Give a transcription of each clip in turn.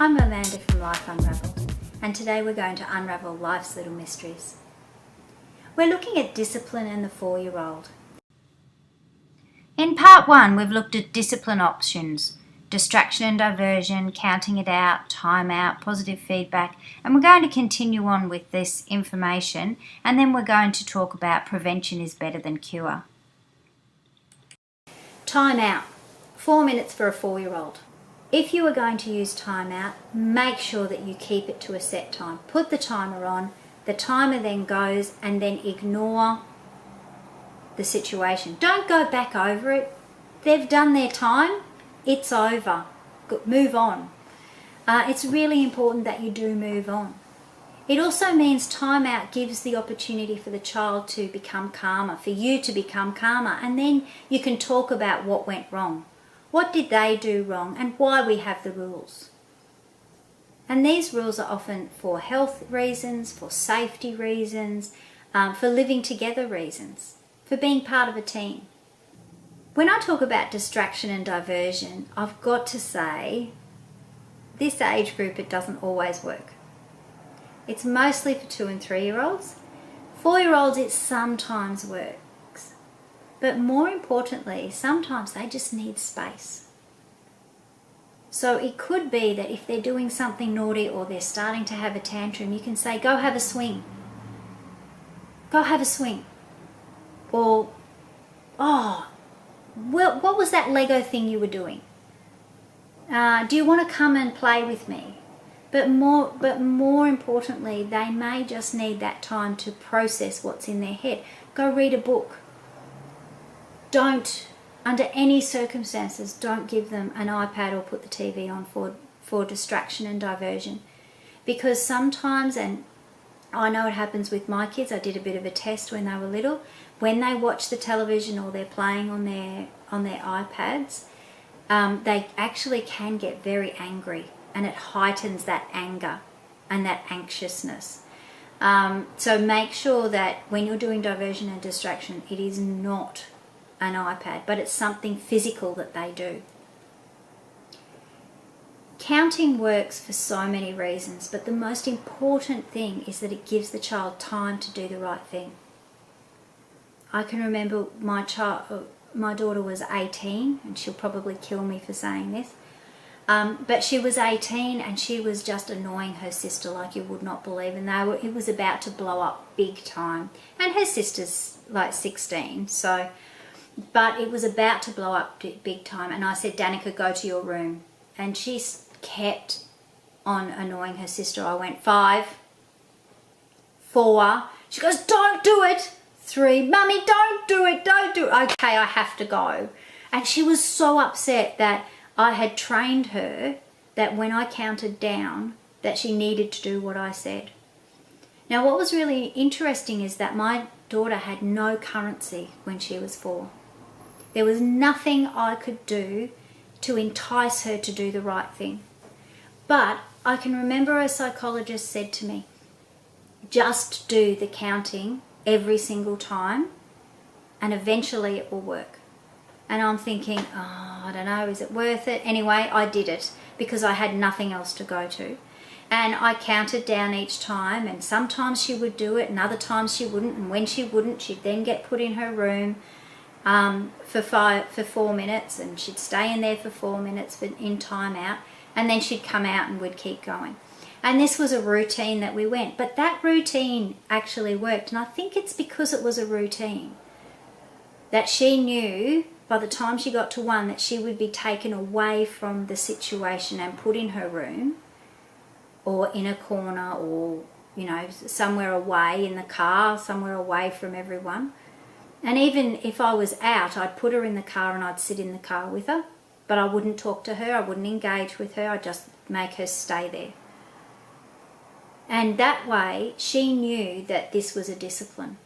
I'm Amanda from Life Unravelled, and today we're going to unravel life's little mysteries. We're looking at discipline and the 4-year-old. In part 1, we've looked at discipline options, distraction and diversion, counting it out, time out, positive feedback, and we're going to continue on with this information, and then we're going to talk about prevention is better than cure. Time out. 4 minutes for a 4-year-old. If you are going to use time out, make sure that you keep it to a set time. Put the timer on, the timer then goes, and then ignore the situation. Don't go back over it. They've done their time. It's over. Move on. It's really important that you do move on. It also means time out gives the opportunity for the child to become calmer, for you to become calmer, and then you can talk about what went wrong. What did they do wrong and why we have the rules? And these rules are often for health reasons, for safety reasons, for living together reasons, for being part of a team. When I talk about distraction and diversion, I've got to say, this age group, it doesn't always work. It's mostly for 2 and 3-year-olds. 4-year-olds, it sometimes works. But more importantly, sometimes they just need space. So it could be that if they're doing something naughty or they're starting to have a tantrum, you can say, go have a swing. Go have a swing. Or, oh, well, what was that Lego thing you were doing? Do you want to come and play with me? But more importantly, they may just need that time to process what's in their head. Go read a book. Don't, under any circumstances, don't give them an iPad or put the TV on for distraction and diversion. Because sometimes, and I know it happens with my kids, I did a bit of a test when they were little, when they watch the television or they're playing on their iPads, they actually can get very angry, and it heightens that anger and that anxiousness. So make sure that when you're doing diversion and distraction, it is not an iPad, but it's something physical that they do. Counting works for so many reasons, but the most important thing is that it gives the child time to do the right thing. I can remember my daughter was 18, and she'll probably kill me for saying this, but she was 18 and she was just annoying her sister like you would not believe, and it was about to blow up big time, and her sister's like 16, so but it was about to blow up big time, and I said, Danica, go to your room. And she kept on annoying her sister. I went 5, 4. She goes, don't do it. 3, Mummy, don't do it, don't do it. Okay, I have to go. And she was so upset that I had trained her that when I counted down, that she needed to do what I said. Now, what was really interesting is that my daughter had no currency when she was 4. There was nothing I could do to entice her to do the right thing. But I can remember a psychologist said to me, just do the counting every single time and eventually it will work. And I'm thinking, oh, I don't know, is it worth it? Anyway, I did it because I had nothing else to go to. And I counted down each time, and sometimes she would do it and other times she wouldn't. And when she wouldn't, she'd then get put in her room for 4 minutes, and she'd stay in there for 4 minutes in time out, and then she'd come out and we'd keep going. And this was a routine that we went, but that routine actually worked, and I think it's because it was a routine that she knew by the time she got to 1 that she would be taken away from the situation and put in her room or in a corner, or somewhere away in the car, somewhere away from everyone. And even if I was out, I'd put her in the car and I'd sit in the car with her, but I wouldn't talk to her, I wouldn't engage with her, I'd just make her stay there. And that way, she knew that this was a discipline.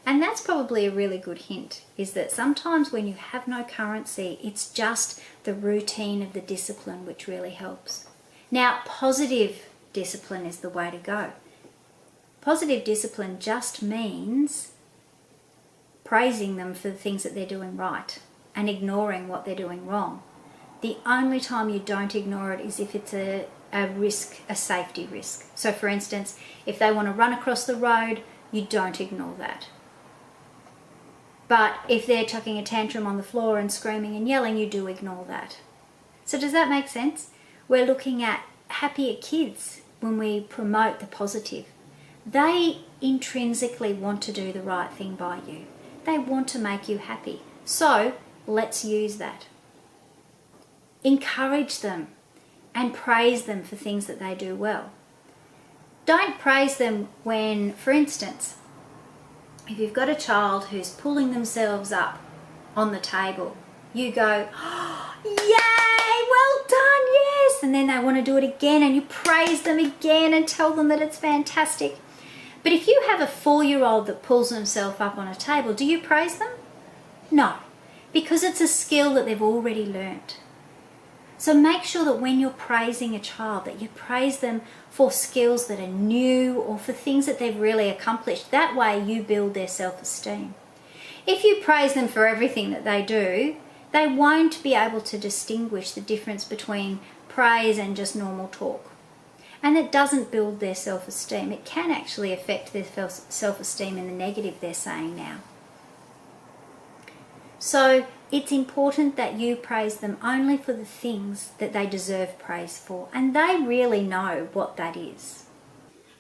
And that's probably a really good hint, is that sometimes when you have no currency, it's just the routine of the discipline which really helps. Now, positive discipline is the way to go. Positive discipline just means praising them for the things that they're doing right and ignoring what they're doing wrong. The only time you don't ignore it is if it's a a safety risk. So for instance, if they want to run across the road, you don't ignore that. But if they're chucking a tantrum on the floor and screaming and yelling, you do ignore that. So does that make sense? We're looking at happier kids when we promote the positive. They intrinsically want to do the right thing by you. They want to make you happy. So let's use that. Encourage them and praise them for things that they do well. Don't praise them when, for instance, if you've got a child who's pulling themselves up on the table, you go, oh, yay, well done, yes, and then they want to do it again and you praise them again and tell them that it's fantastic. But if you have a 4-year-old that pulls himself up on a table, do you praise them? No, because it's a skill that they've already learnt. So make sure that when you're praising a child, that you praise them for skills that are new or for things that they've really accomplished. That way you build their self-esteem. If you praise them for everything that they do, they won't be able to distinguish the difference between praise and just normal talk. And it doesn't build their self-esteem. It can actually affect their self-esteem in the negative, they're saying now. So it's important that you praise them only for the things that they deserve praise for, and they really know what that is.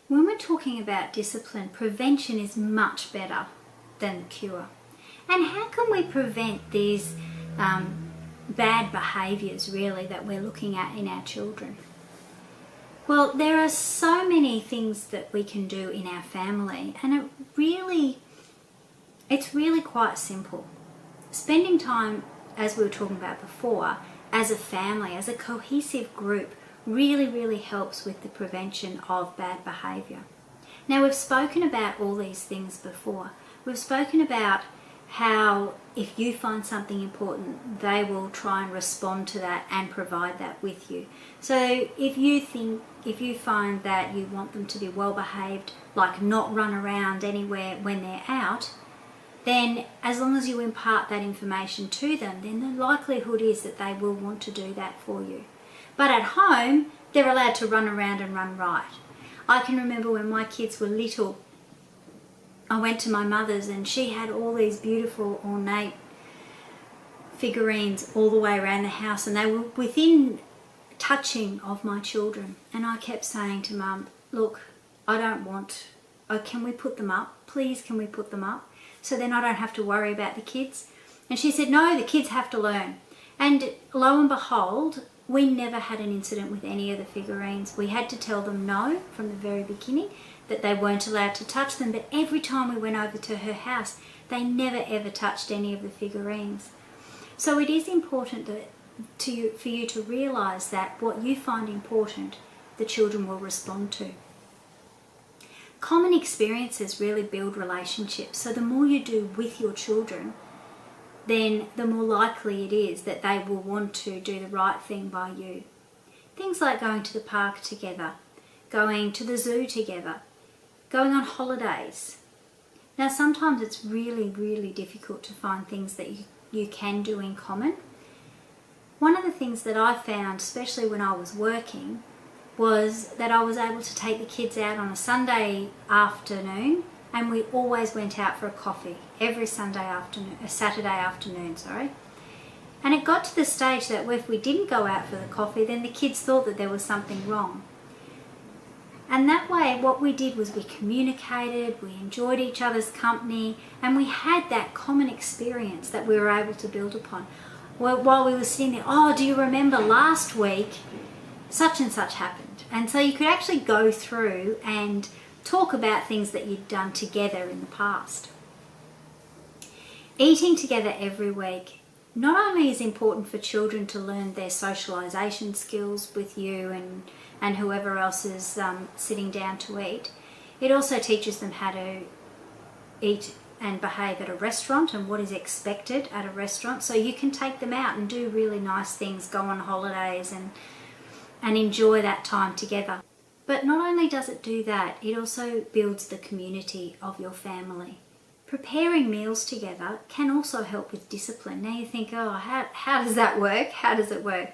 When we're talking about discipline, prevention is much better than the cure. And how can we prevent these bad behaviours really that we're looking at in our children? Well, there are so many things that we can do in our family, and it's really quite simple. Spending time, as we were talking about before, as a family, as a cohesive group, really helps with the prevention of bad behaviour. Now, we've spoken about all these things before. We've spoken about how if you find something important, they will try and respond to that and provide that with you. So if you find that you want them to be well behaved, like not run around anywhere when they're out, then as long as you impart that information to them, then the likelihood is that they will want to do that for you. But at home, they're allowed to run around and run right. I can remember when my kids were little, I went to my mother's and she had all these beautiful ornate figurines all the way around the house, and they were within touching of my children. And I kept saying to Mum, look, can we put them up? Please, can we put them up? So then I don't have to worry about the kids. And she said, no, the kids have to learn. And lo and behold, we never had an incident with any of the figurines. We had to tell them no from the very beginning, that they weren't allowed to touch them. But every time we went over to her house, they never ever touched any of the figurines. So it is important for you to realise that what you find important, the children will respond to. Common experiences really build relationships. So the more you do with your children, then the more likely it is that they will want to do the right thing by you. Things like going to the park together, going to the zoo together, going on holidays. Now sometimes it's really difficult to find things that you can do in common. One of the things that I found, especially when I was working, was that I was able to take the kids out on a Sunday afternoon, and we always went out for a coffee every Saturday afternoon. And it got to the stage that if we didn't go out for the coffee, then the kids thought that there was something wrong. And that way what we did was we communicated, we enjoyed each other's company, and we had that common experience that we were able to build upon. While we were sitting there, oh, do you remember last week such and such happened? And so you could actually go through and talk about things that you'd done together in the past. Eating together every week not only is important for children to learn their socialisation skills with you and whoever else is sitting down to eat, it also teaches them how to eat and behave at a restaurant and what is expected at a restaurant. So you can take them out and do really nice things, go on holidays and enjoy that time together. But not only does it do that, it also builds the community of your family. Preparing meals together can also help with discipline. Now you think, oh, how does that work? How does it work?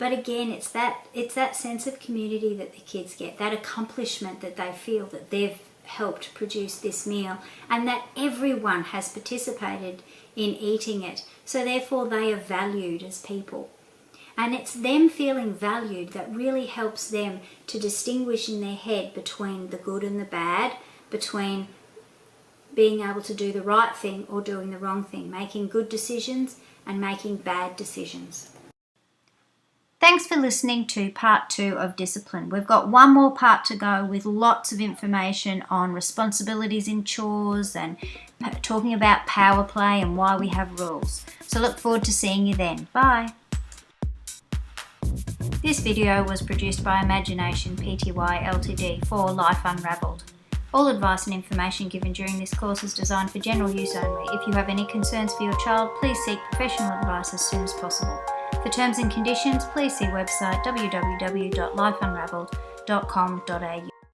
But again, it's that sense of community that the kids get, that accomplishment that they feel that they've helped produce this meal and that everyone has participated in eating it. So therefore they are valued as people. And it's them feeling valued that really helps them to distinguish in their head between the good and the bad, between being able to do the right thing or doing the wrong thing, making good decisions and making bad decisions. Thanks for listening to part 2 of Discipline. We've got one more part to go with lots of information on responsibilities in chores and talking about power play and why we have rules. So look forward to seeing you then. Bye. This video was produced by Imagination Pty Ltd for Life Unravelled. All advice and information given during this course is designed for general use only. If you have any concerns for your child, please seek professional advice as soon as possible. For terms and conditions, please see website www.lifeunravelled.com.au.